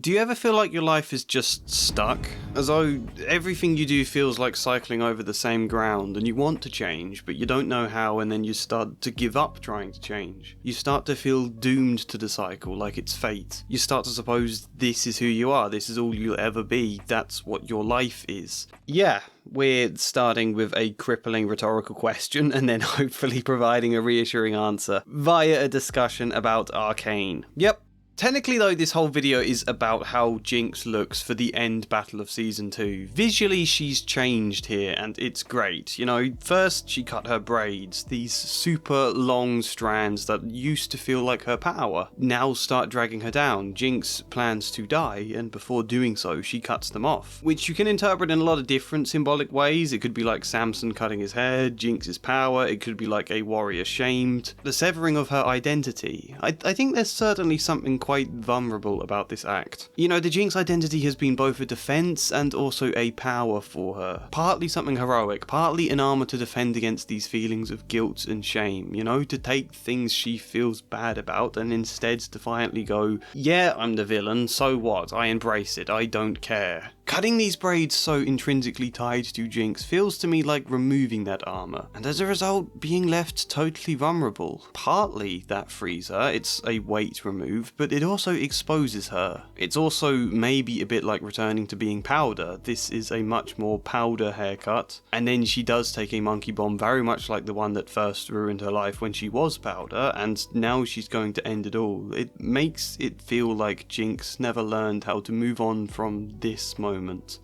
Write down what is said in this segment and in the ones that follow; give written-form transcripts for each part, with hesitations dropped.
Do you ever feel like your life is just stuck? As though everything you do feels like cycling over the same ground and you want to change, but you don't know how, and then you start to give up trying to change. You start to feel doomed to the cycle, like it's fate. You start to suppose this is who you are, this is all you'll ever be, that's what your life is. Yeah, we're starting with a crippling rhetorical question and then hopefully providing a reassuring answer via a discussion about Arcane. Yep. Technically though, this whole video is about how Jinx looks for the end battle of Season 2. Visually, she's changed here, and it's great. You know, first she cut her braids, these super long strands that used to feel like her power, now start dragging her down. Jinx plans to die, and before doing so, she cuts them off. Which you can interpret in a lot of different symbolic ways. It could be like Samson cutting his hair, Jinx's power, it could be like a warrior shamed. The severing of her identity. I think there's certainly something quite vulnerable about this act. You know, the Jinx identity has been both a defense and also a power for her. Partly something heroic, partly an armor to defend against these feelings of guilt and shame, you know, to take things she feels bad about and instead defiantly go, yeah, I'm the villain, so what? I embrace it, I don't care. Cutting these braids so intrinsically tied to Jinx feels to me like removing that armor, and as a result, being left totally vulnerable. Partly that frees her, it's a weight remove, but it also exposes her. It's also maybe a bit like returning to being Powder. This is a much more Powder haircut, and then she does take a monkey bomb very much like the one that first ruined her life when she was Powder, and now she's going to end it all. It makes it feel like Jinx never learned how to move on from this moment.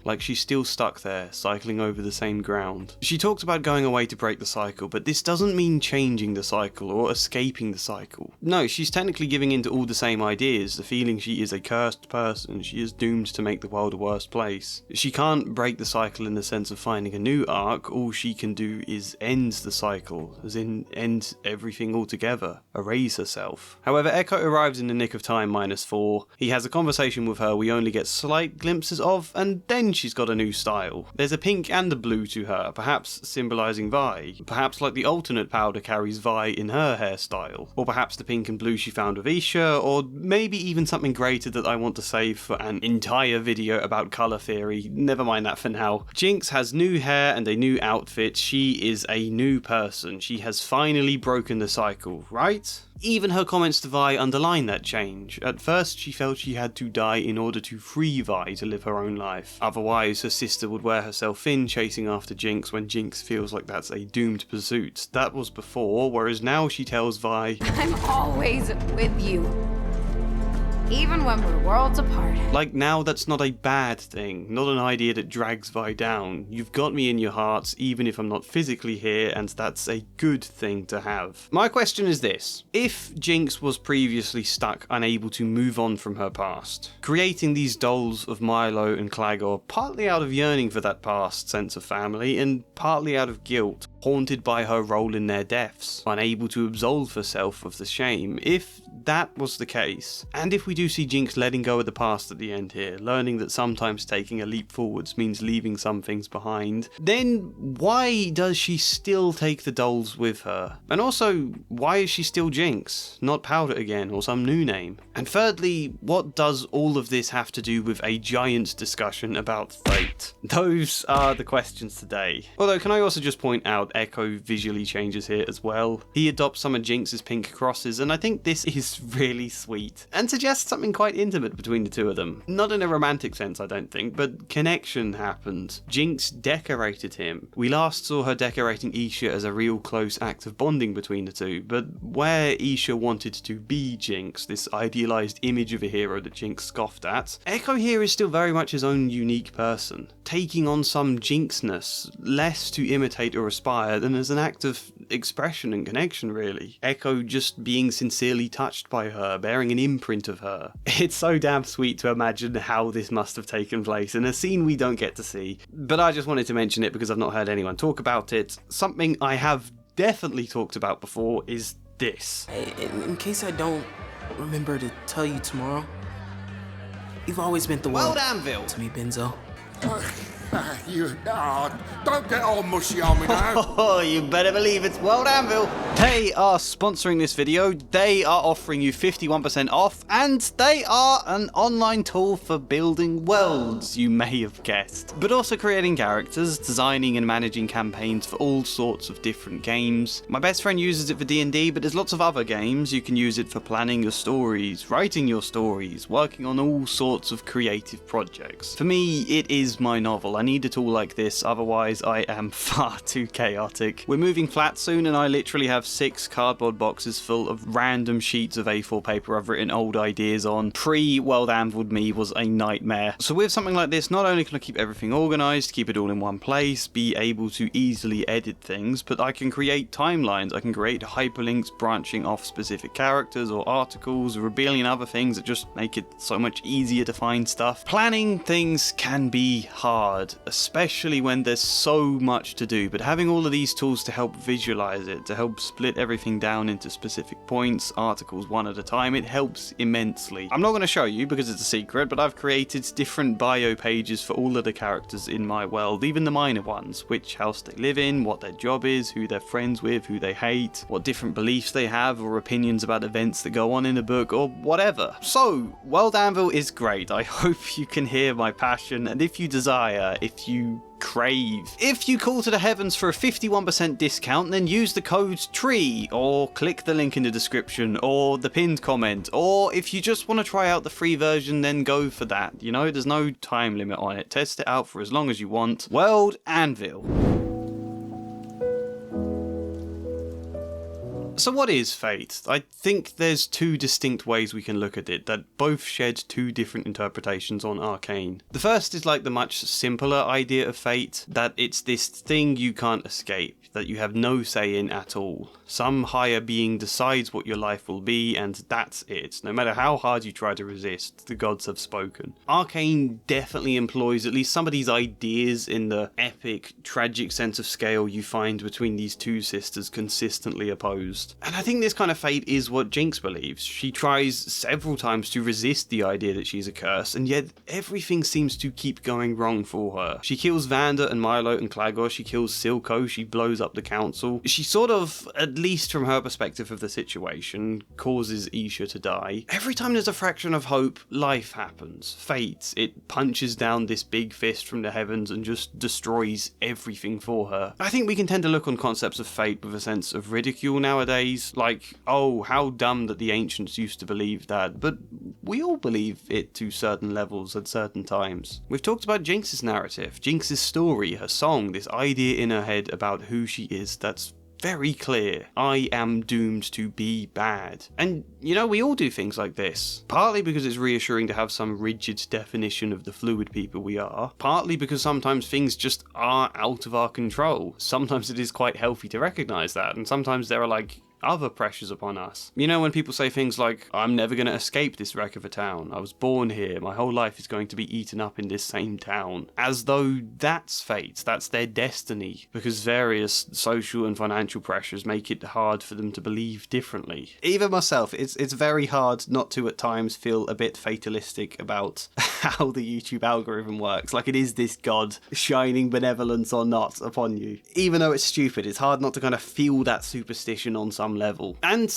Like she's still stuck there, cycling over the same ground. She talked about going away to break the cycle, but this doesn't mean changing the cycle or escaping the cycle. No, she's technically giving in to all the same ideas, the feeling she is a cursed person, she is doomed to make the world a worse place. She can't break the cycle in the sense of finding a new arc, all she can do is end the cycle, as in end everything altogether, erase herself. However, Ekko arrives in the nick of time, -4. He has a conversation with her we only get slight glimpses of, and then she's got a new style. There's a pink and a blue to her, perhaps symbolising Vi. Perhaps like the alternate Powder carries Vi in her hairstyle. Or perhaps the pink and blue she found with Isha, or maybe even something greater that I want to save for an entire video about colour theory. Never mind that for now. Jinx has new hair and a new outfit. She is a new person. She has finally broken the cycle, right? Even her comments to Vi underline that change. At first, she felt she had to die in order to free Vi to live her own life. Otherwise, her sister would wear herself thin chasing after Jinx when Jinx feels like that's a doomed pursuit. That was before, whereas now she tells Vi, I'm always with you. Even when we're worlds apart. Like now that's not a bad thing, not an idea that drags Vi down. You've got me in your hearts even if I'm not physically here, and that's a good thing to have. My question is this: if Jinx was previously stuck, unable to move on from her past, creating these dolls of Milo and Clagor partly out of yearning for that past sense of family and partly out of guilt, haunted by her role in their deaths, unable to absolve herself of the shame, if that was the case, and if we do see Jinx letting go of the past at the end here, learning that sometimes taking a leap forwards means leaving some things behind, then why does she still take the dolls with her? And also, why is she still Jinx, not Powder again, or some new name? And thirdly, what does all of this have to do with a giant discussion about fate? Those are the questions today. Although, can I also just point out, Ekko visually changes here as well. He adopts some of Jinx's pink crosses, and I think this is really sweet, and suggests something quite intimate between the two of them. Not in a romantic sense, I don't think, but connection happened. Jinx decorated him. We last saw her decorating Isha as a real close act of bonding between the two, but where Isha wanted to be Jinx, this idealised image of a hero that Jinx scoffed at, Ekko here is still very much his own unique person, taking on some Jinxness, less to imitate or aspire than as an act of expression and connection, really. Ekko just being sincerely touched by her, bearing an imprint of her. It's so damn sweet to imagine how this must have taken place in a scene we don't get to see, but I just wanted to mention it because I've not heard anyone talk about it. Something I have definitely talked about before is this. Hey, in case I don't remember to tell you tomorrow, you've always meant the world Anvil! to me, Benzo. Don't get all mushy on me now. Oh, you better believe it's World Anvil. They are sponsoring this video, they are offering you 51% off, and they are an online tool for building worlds, you may have guessed. But also creating characters, designing and managing campaigns for all sorts of different games. My best friend uses it for D&D, but there's lots of other games. You can use it for planning your stories, writing your stories, working on all sorts of creative projects. For me, it is my novel. I need a tool like this, otherwise I am far too chaotic. We're moving flat soon and I literally have 6 cardboard boxes full of random sheets of A4 paper I've written old ideas on. Pre-World Anviled me was a nightmare. So with something like this, not only can I keep everything organised, keep it all in one place, be able to easily edit things, but I can create timelines, I can create hyperlinks branching off specific characters or articles, or a billion other things that just make it so much easier to find stuff. Planning things can be hard, especially when there's so much to do, but having all of these tools to help visualize it, to help split everything down into specific points, articles one at a time, it helps immensely. I'm not going to show you because it's a secret, but I've created different bio pages for all of the characters in my world, even the minor ones, which house they live in, what their job is, who they're friends with, who they hate, what different beliefs they have or opinions about events that go on in a book, or whatever. So, World Anvil is great. I hope you can hear my passion, and if you desire, if you crave. If you call to the heavens for a 51% discount, then use the code TREE, or click the link in the description, or the pinned comment, or if you just want to try out the free version, then go for that. You know, there's no time limit on it. Test it out for as long as you want. World Anvil. So what is fate? I think there's 2 distinct ways we can look at it that both shed 2 different interpretations on Arcane. The first is like the much simpler idea of fate, that it's this thing you can't escape, that you have no say in at all. Some higher being decides what your life will be, and that's it. No matter how hard you try to resist, the gods have spoken. Arcane definitely employs at least some of these ideas in the epic, tragic sense of scale you find between these 2 sisters consistently opposed. And I think this kind of fate is what Jinx believes. She tries several times to resist the idea that she's a curse, and yet everything seems to keep going wrong for her. She kills Vander and Milo and Clagor, she kills Silco, she blows up the council. She sort of, at least from her perspective of the situation, causes Isha to die. Every time there's a fraction of hope, life happens. Fate, it punches down this big fist from the heavens and just destroys everything for her. I think we can tend to look on concepts of fate with a sense of ridicule nowadays, like, oh, how dumb that the ancients used to believe that, but we all believe it to certain levels at certain times. We've talked about Jinx's narrative, Jinx's story, her song, this idea in her head about who she is that's very clear. I am doomed to be bad. And, you know, we all do things like this. Partly because it's reassuring to have some rigid definition of the fluid people we are. Partly because sometimes things just are out of our control. Sometimes it is quite healthy to recognise that, and sometimes there are, like, other pressures upon us. You know, when people say things like, I'm never going to escape this wreck of a town, I was born here, my whole life is going to be eaten up in this same town, as though that's fate, that's their destiny, because various social and financial pressures make it hard for them to believe differently. Even myself, it's very hard not to at times feel a bit fatalistic about how the YouTube algorithm works, like it is this god shining benevolence or not upon you. Even though it's stupid, it's hard not to kind of feel that superstition on some level. And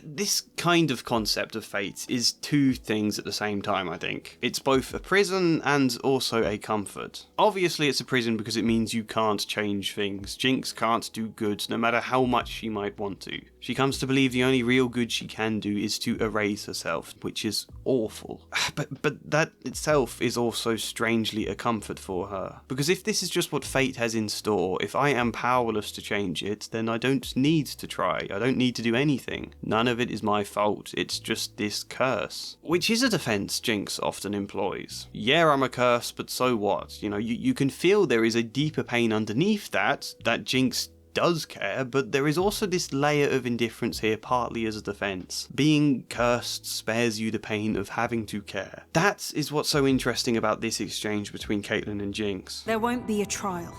this kind of concept of fate is 2 things at the same time, I think. It's both a prison and also a comfort. Obviously it's a prison because it means you can't change things. Jinx can't do good no matter how much she might want to. She comes to believe the only real good she can do is to erase herself, which is awful. But that itself is also strangely a comfort for her. Because if this is just what fate has in store, if I am powerless to change it, then I don't need to try. I don't need to do anything. None of it is my fault, it's just this curse. Which is a defense Jinx often employs. Yeah, I'm a curse, but so what? You know, you can feel there is a deeper pain underneath that Jinx does care, but there is also this layer of indifference here, partly as a defense. Being cursed spares you the pain of having to care. That is what's so interesting about this exchange between Caitlyn and Jinx. There won't be a trial.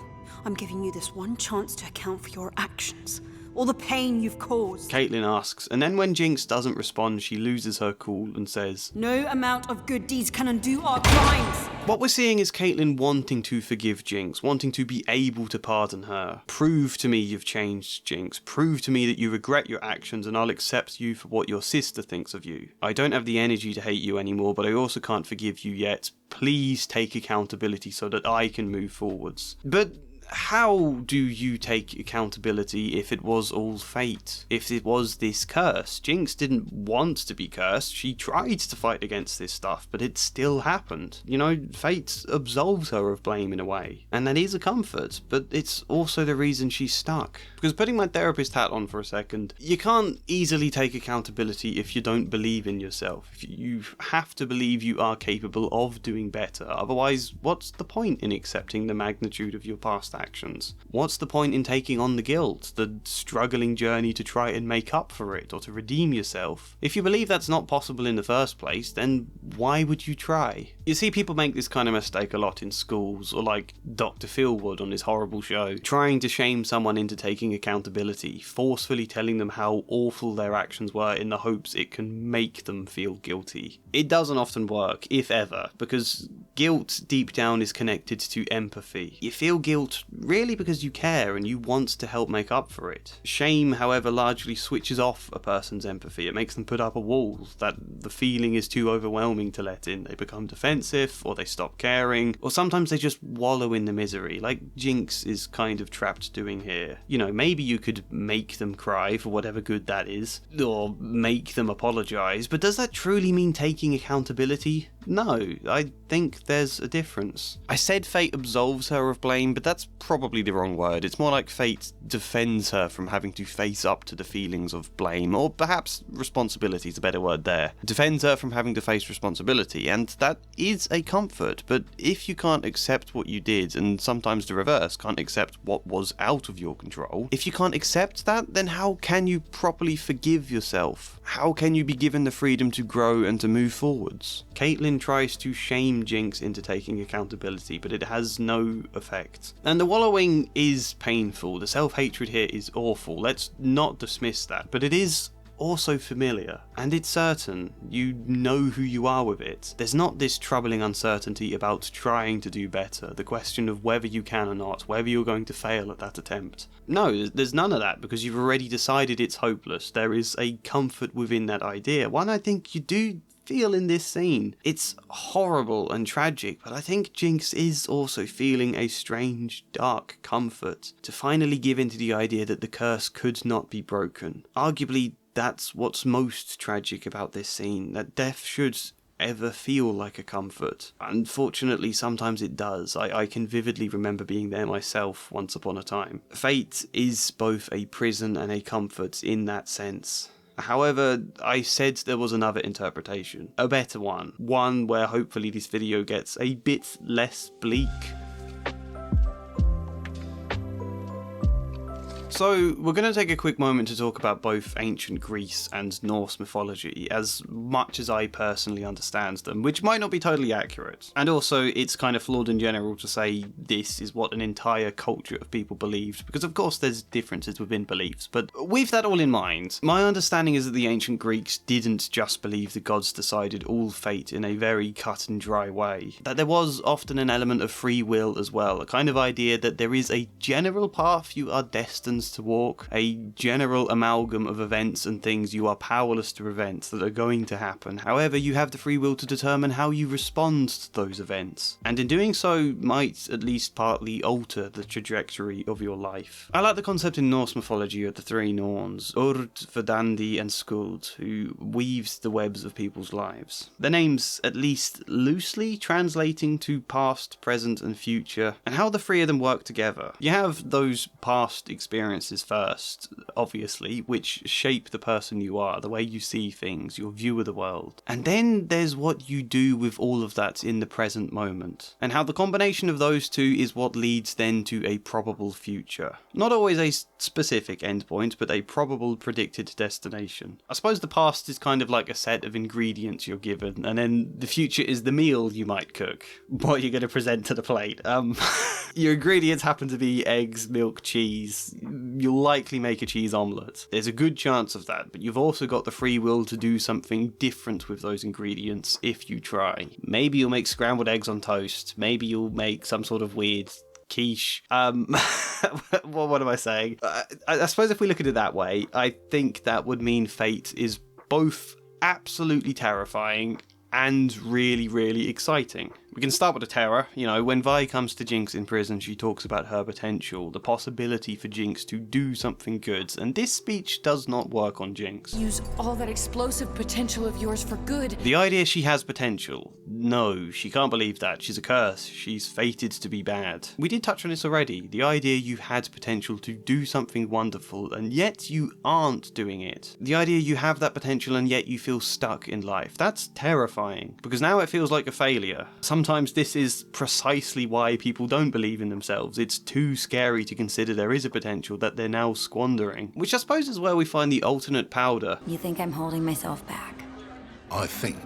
I'm giving you this one chance to account for your actions. all the pain you've caused. Caitlin asks, and then when Jinx doesn't respond, she loses her cool and says, No amount of good deeds can undo our crimes. What we're seeing is Caitlin wanting to forgive Jinx, wanting to be able to pardon her. Prove to me you've changed, Jinx. Prove to me that you regret your actions and I'll accept you for what your sister thinks of you. I don't have the energy to hate you anymore, but I also can't forgive you yet. Please take accountability so that I can move forwards. But how do you take accountability if it was all fate? If it was this curse? Jinx didn't want to be cursed. She tried to fight against this stuff, but it still happened. You know, fate absolves her of blame in a way. And that is a comfort, but it's also the reason she's stuck. Because putting my therapist hat on for a second, you can't easily take accountability if you don't believe in yourself. You have to believe you are capable of doing better. Otherwise, what's the point in accepting the magnitude of your past actions? What's the point in taking on the guilt, the struggling journey to try and make up for it or to redeem yourself? If you believe that's not possible in the first place, then why would you try? You see people make this kind of mistake a lot in schools, or like Dr. Phil would on his horrible show, trying to shame someone into taking accountability, forcefully telling them how awful their actions were in the hopes it can make them feel guilty. It doesn't often work, if ever, because guilt deep down is connected to empathy. You feel guilt really because you care and you want to help make up for it. Shame, however, largely switches off a person's empathy. It makes them put up a wall that the feeling is too overwhelming to let in. They become defensive, or they stop caring, or sometimes they just wallow in the misery, like Jinx is kind of trapped doing here. You know, maybe you could make them cry for whatever good that is, or make them apologise, but does that truly mean taking accountability? No, I think there's a difference. I said fate absolves her of blame, but that's probably the wrong word. It's more like fate defends her from having to face up to the feelings of blame, or perhaps responsibility is a better word there. Defends her from having to face responsibility, and that is a comfort, but if you can't accept what you did, and sometimes the reverse, can't accept what was out of your control, if you can't accept that, then how can you properly forgive yourself? How can you be given the freedom to grow and to move forwards? Caitlin tries to shame Jinx into taking accountability, but it has no effect. And the wallowing is painful, the self-hatred here is awful, let's not dismiss that, but it is also familiar, and it's certain. You know who you are with it. There's not this troubling uncertainty about trying to do better, the question of whether you can or not, whether you're going to fail at that attempt. No, there's none of that, because you've already decided it's hopeless. There is a comfort within that idea, one I think you do feel in this scene. It's horrible and tragic, but I think Jinx is also feeling a strange, dark comfort to finally give in to the idea that the curse could not be broken. Arguably, that's what's most tragic about this scene, that death should ever feel like a comfort. Unfortunately, sometimes it does. I can vividly remember being there myself once upon a time. Fate is both a prison and a comfort in that sense. However, I said there was another interpretation, a better one where hopefully this video gets a bit less bleak. So, we're going to take a quick moment to talk about both ancient Greece and Norse mythology, as much as I personally understand them, which might not be totally accurate. And also, it's kind of flawed in general to say this is what an entire culture of people believed, because of course there's differences within beliefs, but with that all in mind, my understanding is that the ancient Greeks didn't just believe the gods decided all fate in a very cut and dry way, that there was often an element of free will as well, a kind of idea that there is a general path you are destined to walk, a general amalgam of events and things you are powerless to prevent that are going to happen. However, you have the free will to determine how you respond to those events, and in doing so might at least partly alter the trajectory of your life. I like the concept in Norse mythology of the three Norns, Urd, Verdandi and Skuld, who weaves the webs of people's lives. Their names at least loosely translating to past, present and future, and how the three of them work together. You have those past experiences first, obviously, which shape the person you are, the way you see things, your view of the world. And then there's what you do with all of that in the present moment, and how the combination of those two is what leads then to a probable future. Not always a specific endpoint, but a probable predicted destination. I suppose the past is kind of like a set of ingredients you're given, and then the future is the meal you might cook, what you're going to present to the plate. Your ingredients happen to be eggs, milk, cheese, you'll likely make a cheese omelette. There's a good chance of that, but you've also got the free will to do something different with those ingredients if you try. Maybe you'll make scrambled eggs on toast. Maybe you'll make some sort of weird quiche. What am I saying? I suppose if we look at it that way, I think that would mean fate is both absolutely terrifying and really, really exciting. We can start with the terror. You know, when Vi comes to Jinx in prison, she talks about her potential, the possibility for Jinx to do something good, and this speech does not work on Jinx. Use all that explosive potential of yours for good. The idea she has potential. No, she can't believe that. She's a curse. She's fated to be bad. We did touch on this already. The idea you had potential to do something wonderful, and yet you aren't doing it. The idea you have that potential and yet you feel stuck in life. That's terrifying, because now it feels like a failure. Sometimes this is precisely why people don't believe in themselves. It's too scary to consider there is a potential that they're now squandering. Which I suppose is where we find the alternate powder. You think I'm holding myself back? I think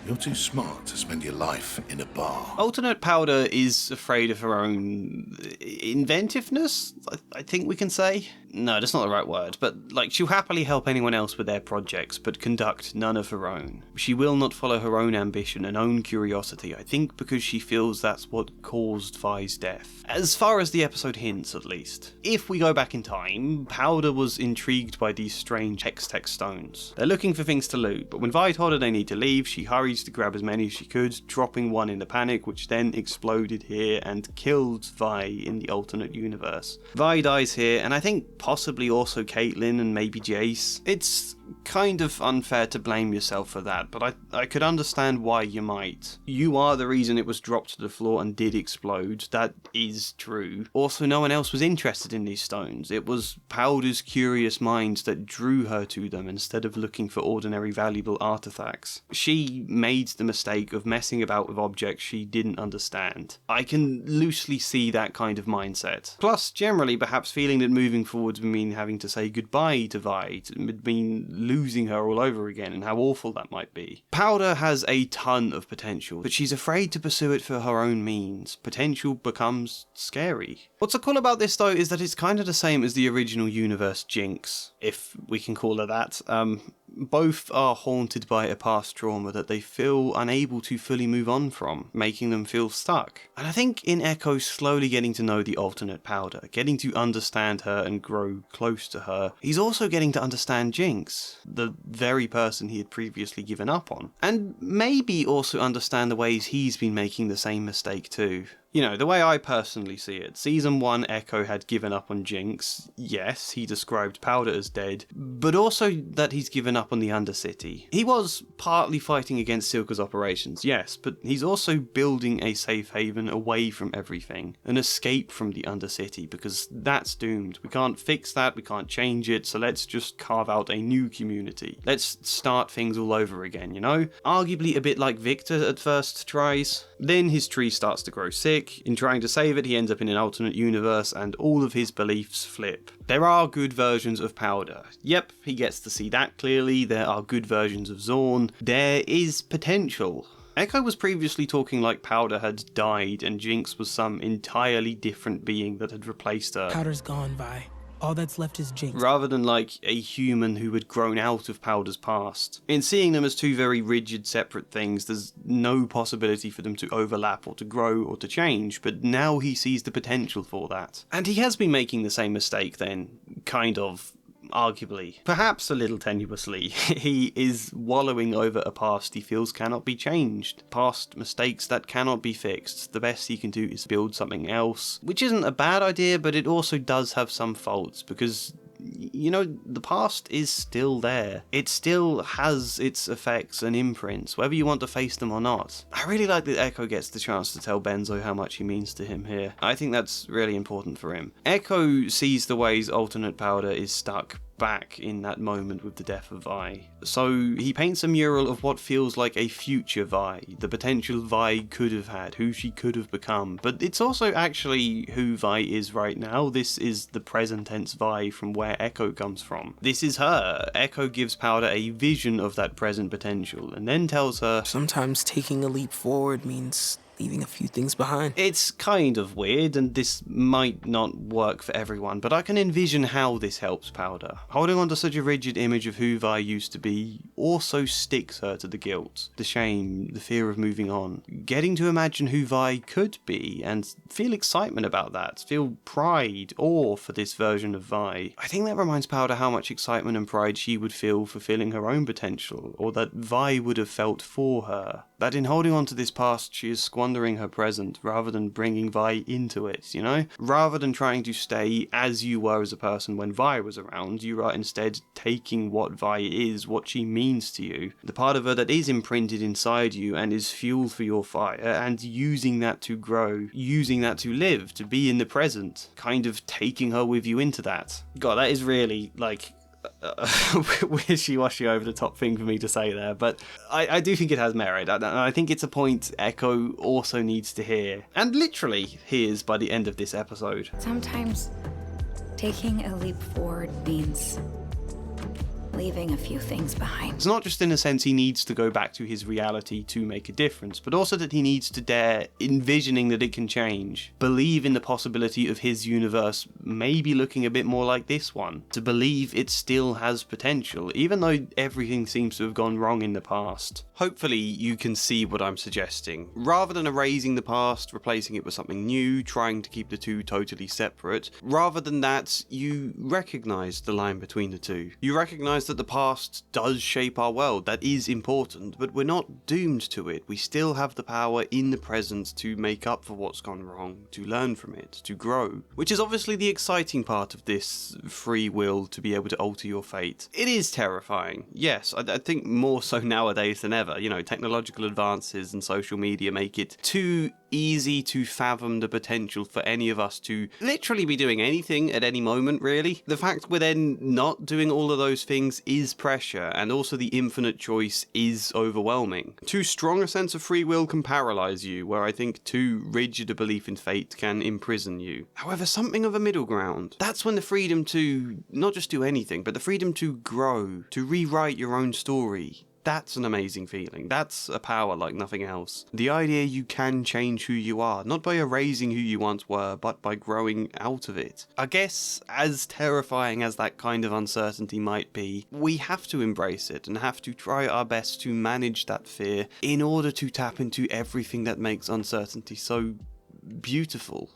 you're too smart to spend your life in a bar. Alternate powder is afraid of her own inventiveness, I think we can say. No, that's not the right word, but like she'll happily help anyone else with their projects, but conduct none of her own. She will not follow her own ambition and own curiosity, I think because she feels that's what caused Vi's death. As far as the episode hints, at least. If we go back in time, Powder was intrigued by these strange Hextech stones. They're looking for things to loot, but when Vi told her they need to leave, she hurries to grab as many as she could, dropping one in the panic, which then exploded here and killed Vi in the alternate universe. Vi dies here, and I think possibly also Caitlyn and maybe Jace. It's kind of unfair to blame yourself for that, but I could understand why you might. You are the reason it was dropped to the floor and did explode. That is true. Also, no one else was interested in these stones. It was Powder's curious mind that drew her to them instead of looking for ordinary valuable artifacts. She made the mistake of messing about with objects she didn't understand. I can loosely see that kind of mindset. Plus, generally, perhaps feeling that moving forwards would mean having to say goodbye to Vi, would mean losing her all over again, and how awful that might be. Powder has a ton of potential, but she's afraid to pursue it for her own means. Potential becomes scary. What's so cool about this though is that it's kind of the same as the original universe Jinx, if we can call her that. Both are haunted by a past trauma that they feel unable to fully move on from, making them feel stuck. And I think in Ekko slowly getting to know the alternate Powder, getting to understand her and grow close to her, he's also getting to understand Jinx, the very person he had previously given up on. And maybe also understand the ways he's been making the same mistake too. You know, the way I personally see it, Season 1 Ekko had given up on Jinx. Yes, he described Powder as dead, but also that he's given up on the Undercity. He was partly fighting against Silka's operations, yes, but he's also building a safe haven away from everything, an escape from the Undercity, because that's doomed. We can't fix that, we can't change it, so let's just carve out a new community. Let's start things all over again, you know? Arguably a bit like Victor at first tries. Then his tree starts to grow sick. In trying to save it, he ends up in an alternate universe, and all of his beliefs flip. There are good versions of Powder. Yep, he gets to see that clearly. There are good versions of Zorn. There is potential. Ekko was previously talking like Powder had died and Jinx was some entirely different being that had replaced her. Powder's gone, Vi. All that's left is Jinx. Rather than like a human who had grown out of Powder's past. In seeing them as two very rigid, separate things, there's no possibility for them to overlap or to grow or to change, but now he sees the potential for that. And he has been making the same mistake then, kind of. Arguably, perhaps a little tenuously, he is wallowing over a past he feels cannot be changed, past mistakes that cannot be fixed. The best he can do is build something else, which isn't a bad idea, but it also does have some faults, because you know, the past is still there. It still has its effects and imprints, whether you want to face them or not. I really like that Ekko gets the chance to tell Benzo how much he means to him here. I think that's really important for him. Ekko sees the ways alternate Powder is stuck back in that moment with the death of Vi. So he paints a mural of what feels like a future Vi, the potential Vi could have had, who she could have become, but it's also actually who Vi is right now. This is the present tense Vi from where Ekko comes from. This is her. Ekko gives Powder a vision of that present potential and then tells her, sometimes taking a leap forward means leaving a few things behind. It's kind of weird, and this might not work for everyone, but I can envision how this helps Powder. Holding on to such a rigid image of who Vi used to be also sticks her to the guilt, the shame, the fear of moving on. Getting to imagine who Vi could be and feel excitement about that, feel pride, awe for this version of Vi. I think that reminds Powder how much excitement and pride she would feel for feeling her own potential, or that Vi would have felt for her. That in holding on to this past, she is squandering her present rather than bringing Vi into it, you know? Rather than trying to stay as you were as a person when Vi was around, you are instead taking what Vi is, what she means to you, the part of her that is imprinted inside you and is fuel for your fire, and using that to grow, using that to live, to be in the present, kind of taking her with you into that. God, that is really, like, wishy-washy over the top thing for me to say there, but I do think it has merit, and I think it's a point Ekko also needs to hear, and literally hears by the end of this episode. Sometimes taking a leap forward means leaving a few things behind. It's not just in a sense he needs to go back to his reality to make a difference, but also that he needs to dare envisioning that it can change, believe in the possibility of his universe maybe looking a bit more like this one, to believe it still has potential, even though everything seems to have gone wrong in the past. Hopefully you can see what I'm suggesting. Rather than erasing the past, replacing it with something new, trying to keep the two totally separate, rather than that, you recognise the line between the two. You recognise that the past does shape our world, that is important, but we're not doomed to it. We still have the power in the present to make up for what's gone wrong, to learn from it, to grow, which is obviously the exciting part of this free will to be able to alter your fate. It is terrifying, yes, I think more so nowadays than ever. You know, technological advances and social media make it too easy to fathom the potential for any of us to literally be doing anything at any moment, really. The fact we're then not doing all of those things is pressure, and also the infinite choice is overwhelming. Too strong a sense of free will can paralyze you, where I think too rigid a belief in fate can imprison you. However, something of a middle ground. That's when the freedom to not just do anything, but the freedom to grow, to rewrite your own story. That's an amazing feeling. That's a power like nothing else. The idea you can change who you are, not by erasing who you once were, but by growing out of it. I guess, as terrifying as that kind of uncertainty might be, we have to embrace it and have to try our best to manage that fear in order to tap into everything that makes uncertainty so beautiful.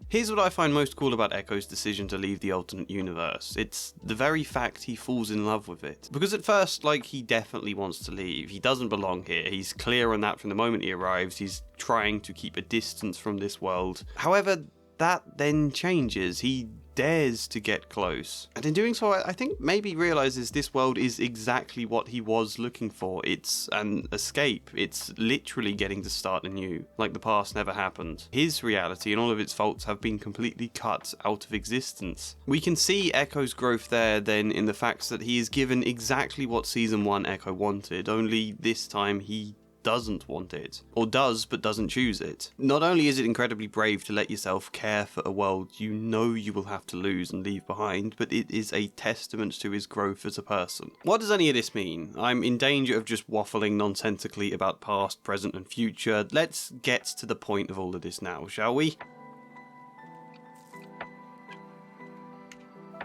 Here's what I find most cool about Ekko's decision to leave the alternate universe. It's the very fact he falls in love with it. Because at first, like, he definitely wants to leave. He doesn't belong here. He's clear on that from the moment he arrives. He's trying to keep a distance from this world. However, that then changes. He dares to get close. And in doing so, I think maybe realizes this world is exactly what he was looking for. It's an escape. It's literally getting to start anew, like the past never happened. His reality and all of its faults have been completely cut out of existence. We can see Ekko's growth there then in the fact that he is given exactly what Season 1 Ekko wanted, only this time he doesn't want it, or does but doesn't choose it. Not only is it incredibly brave to let yourself care for a world you know you will have to lose and leave behind, but it is a testament to his growth as a person. What does any of this mean? I'm in danger of just waffling nonsensically about past, present and future. Let's get to the point of all of this now, shall we?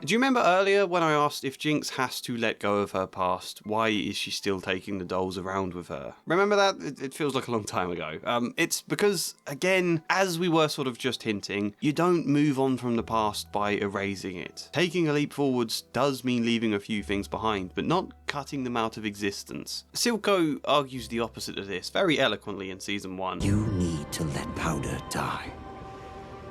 Do you remember earlier when I asked if Jinx has to let go of her past, why is she still taking the dolls around with her? Remember that? It feels like a long time ago. It's because, again, as we were sort of just hinting, you don't move on from the past by erasing it. Taking a leap forwards does mean leaving a few things behind, but not cutting them out of existence. Silco argues the opposite of this very eloquently in Season 1. You need to let Powder die,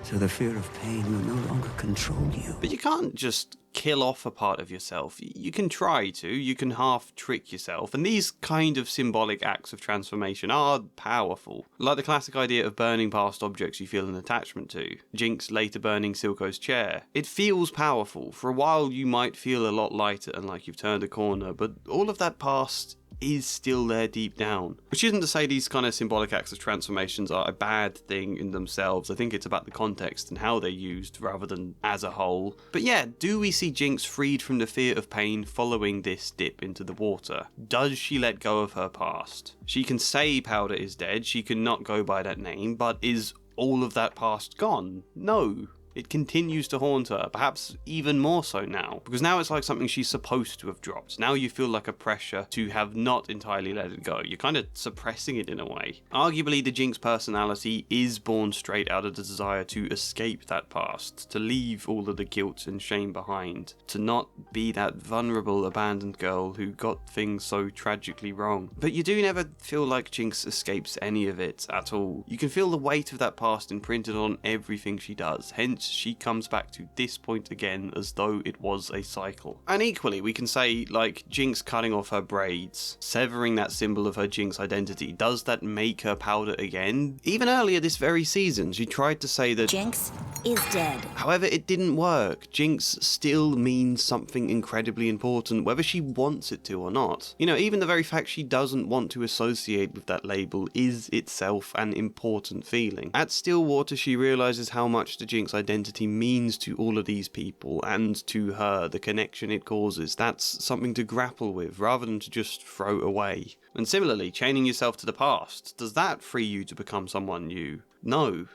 so the fear of pain will no longer control you. But you can't just kill off a part of yourself. You can try to, you can half trick yourself, and these kind of symbolic acts of transformation are powerful. Like the classic idea of burning past objects you feel an attachment to. Jinx later burning Silco's chair. It feels powerful. For a while you might feel a lot lighter and like you've turned a corner, but all of that past is still there deep down. Which isn't to say these kind of symbolic acts of transformations are a bad thing in themselves. I think it's about the context and how they're used rather than as a whole. But yeah, do we see Jinx freed from the fear of pain following this dip into the water? Does she let go of her past? She can say Powder is dead, she can not go by that name, but is all of that past gone? No. It continues to haunt her, perhaps even more so now, because now it's like something she's supposed to have dropped. Now you feel like a pressure to have not entirely let it go. You're kind of suppressing it in a way. Arguably, the Jinx personality is born straight out of the desire to escape that past, to leave all of the guilt and shame behind, to not be that vulnerable, abandoned girl who got things so tragically wrong. But you do never feel like Jinx escapes any of it at all. You can feel the weight of that past imprinted on everything she does, hence she comes back to this point again as though it was a cycle. And equally, we can say, like, Jinx cutting off her braids, severing that symbol of her Jinx identity, does that make her Powder again? Even earlier this very season, she tried to say that Jinx is dead. However, it didn't work. Jinx still means something incredibly important, whether she wants it to or not. You know, even the very fact she doesn't want to associate with that label is itself an important feeling. At Stillwater, she realizes how much the Jinx identity means to all of these people, and to her, the connection it causes. That's something to grapple with, rather than to just throw away. And similarly, chaining yourself to the past, does that free you to become someone new? No.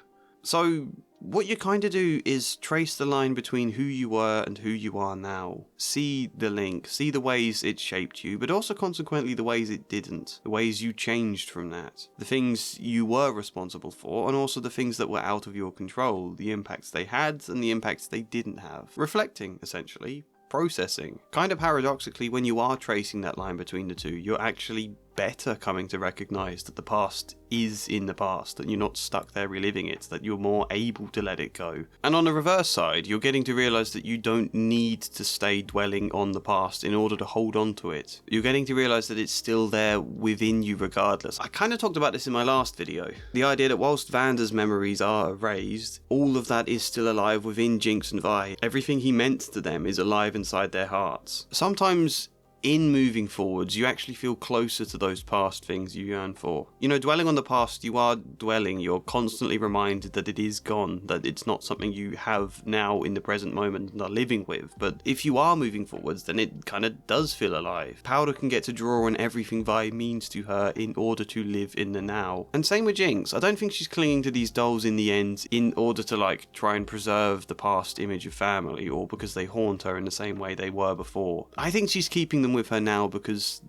So, what you kind of do is trace the line between who you were and who you are now. See the link, see the ways it shaped you, but also consequently the ways it didn't. The ways you changed from that. The things you were responsible for, and also the things that were out of your control. The impacts they had and the impacts they didn't have. Reflecting, essentially. Processing. Kind of paradoxically, when you are tracing that line between the two, you're actually better coming to recognise that the past is in the past, that you're not stuck there reliving it, that you're more able to let it go. And on the reverse side, you're getting to realise that you don't need to stay dwelling on the past in order to hold on to it. You're getting to realise that it's still there within you regardless. I kind of talked about this in my last video. The idea that whilst Vander's memories are erased, all of that is still alive within Jinx and Vi. Everything he meant to them is alive inside their hearts. Sometimes in moving forwards, you actually feel closer to those past things you yearn for. You know, dwelling on the past, you are dwelling, you're constantly reminded that it is gone, that it's not something you have now in the present moment and are living with. But if you are moving forwards, then it kind of does feel alive. Powder can get to draw on everything Vi means to her in order to live in the now. And same with Jinx. I don't think she's clinging to these dolls in the end in order to, like, try and preserve the past image of family, or because they haunt her in the same way they were before. I think she's keeping them with her now because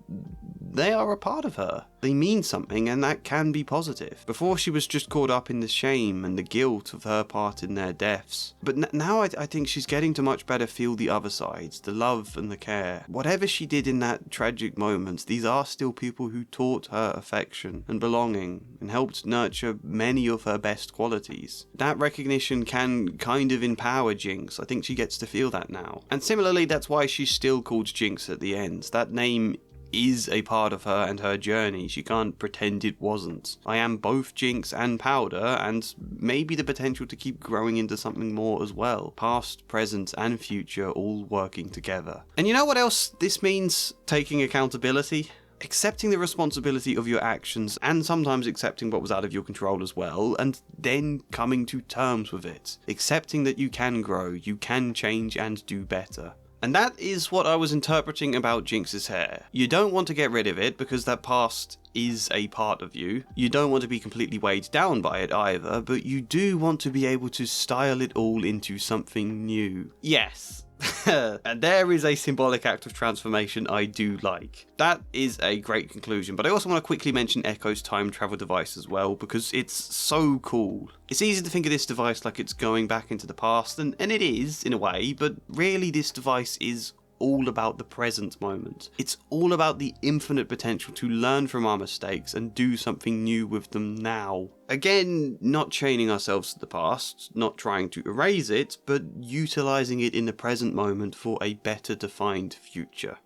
they are a part of her. They mean something, and that can be positive. Before, she was just caught up in the shame and the guilt of her part in their deaths. But now I think she's getting to much better feel the other sides, the love and the care. Whatever she did in that tragic moment, these are still people who taught her affection and belonging and helped nurture many of her best qualities. That recognition can kind of empower Jinx. I think she gets to feel that now. And similarly, that's why she's still called Jinx at the end. That name is a part of her and her journey. She can't pretend it wasn't. I am both Jinx and Powder, and maybe the potential to keep growing into something more as well. Past, present, and future all working together. And you know what else this means? Taking accountability. Accepting the responsibility of your actions, and sometimes accepting what was out of your control as well, and then coming to terms with it. Accepting that you can grow, you can change and do better. And that is what I was interpreting about Jinx's hair. You don't want to get rid of it because that past is a part of you. You don't want to be completely weighed down by it either, but you do want to be able to style it all into something new. Yes. And there is a symbolic act of transformation I do like. That is a great conclusion, but I also want to quickly mention Ekko's time travel device as well, because it's so cool. It's easy to think of this device like it's going back into the past, and it is, in a way, but really this device is all about the present moment. It's all about the infinite potential to learn from our mistakes and do something new with them now. Again, not chaining ourselves to the past, not trying to erase it, but utilising it in the present moment for a better defined future.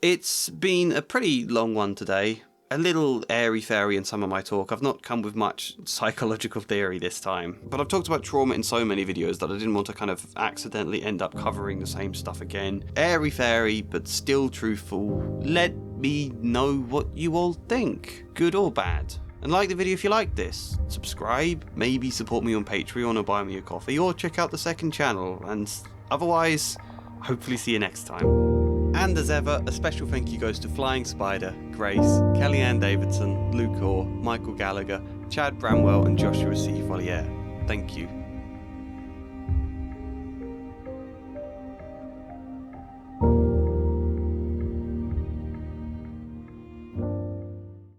It's been a pretty long one today. a little airy-fairy in some of my talk. I've not come with much psychological theory this time, but I've talked about trauma in so many videos that I didn't want to kind of accidentally end up covering the same stuff again. Airy-fairy, but still truthful. Let me know what you all think, good or bad. And like the video if you like this, subscribe, maybe support me on Patreon or buy me a coffee, or check out the second channel, and otherwise, hopefully see you next time. And as ever, a special thank you goes to Flying Spider, Grace, Kellyanne Davidson, Luke Orr, Michael Gallagher, Chad Bramwell and Joshua C. Follier. Thank you.